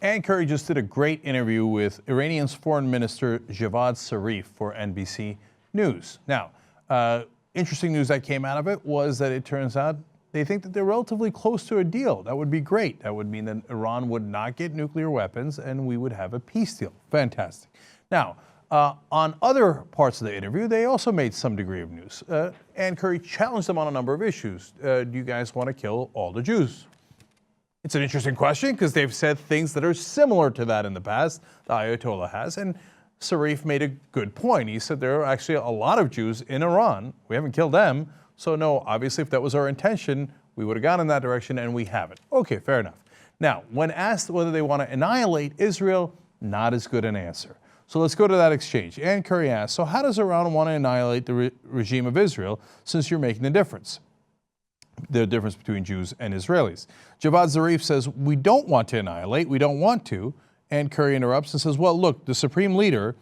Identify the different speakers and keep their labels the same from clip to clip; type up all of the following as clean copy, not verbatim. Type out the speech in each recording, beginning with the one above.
Speaker 1: Ann Curry just did a great interview with Iranian's Foreign Minister Javad Zarif for NBC News. Now, interesting news that came out of it was that it turns out they think that they're relatively close to a deal. That would be great. That would mean that Iran would not get nuclear weapons and we would have a peace deal. Fantastic. Now, on other parts of the interview, they also made some degree of news. Ann Curry challenged them on a number of issues. Do you guys want to kill all the Jews? It's an interesting question because they've said things that are similar to that in the past, the Ayatollah has, and Zarif made a good point. He said there are actually a lot of Jews in Iran. We haven't killed them, so no, obviously if that was our intention, we would have gone in that direction, and we haven't. Okay, fair enough. Now, when asked whether they want to annihilate Israel, not as good an answer. So let's go to that exchange. Ann Curry asked, so how does Iran want to annihilate the regime of Israel since you're making the difference between Jews and Israelis? Javad Zarif says, we don't want to annihilate, we don't want to. Ann Curry interrupts and says, well, look, the supreme leader,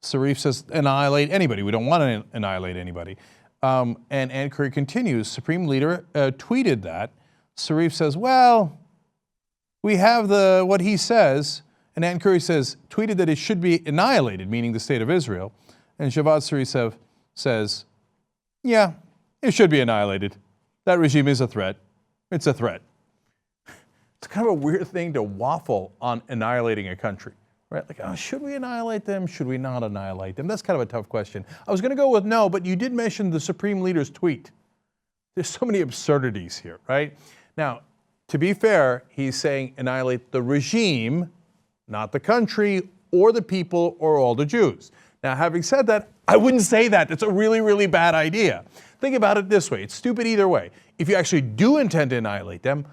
Speaker 1: Zarif says, annihilate anybody. We don't want to annihilate anybody. And Ann Curry continues, supreme leader tweeted that. Zarif says, well, we have what he says. And Ann Curry says, tweeted that it should be annihilated, meaning the state of Israel. And Javad Zarif says, yeah, it should be annihilated. That regime is a threat. It's a threat. It's kind of a weird thing to waffle on annihilating a country, right? Like, oh, should we annihilate them? Should we not annihilate them? That's kind of a tough question. I was going to go with no, but you did mention the supreme leader's tweet. There's so many absurdities here, right? Now, to be fair, he's saying annihilate the regime, not the country or the people or all the Jews. Now, having said that, I wouldn't say that. That's a really, really bad idea. Think about it this way. It's stupid either way. If you actually do intend to annihilate them,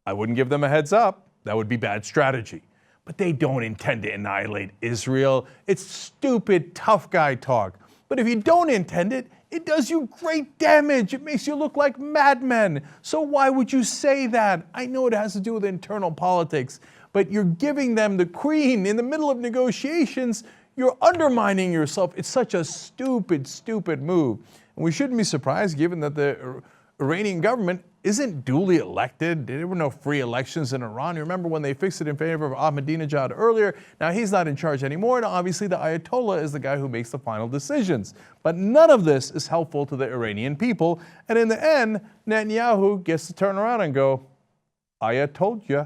Speaker 1: I wouldn't give them a heads up. That would be bad strategy. But they don't intend to annihilate Israel. It's stupid, tough guy talk. But if you don't intend it, it does you great damage. It makes you look like madmen. So why would you say that? I know it has to do with internal politics, but you're giving them the queen in the middle of negotiations. You're undermining yourself. It's such a stupid, stupid move. And we shouldn't be surprised given that the Iranian government isn't duly elected. There were no free elections in Iran. You remember when they fixed it in favor of Ahmadinejad earlier? Now he's not in charge anymore, and obviously the Ayatollah is the guy who makes the final decisions. But none of this is helpful to the Iranian people. And in the end, Netanyahu gets to turn around and go, I told ya.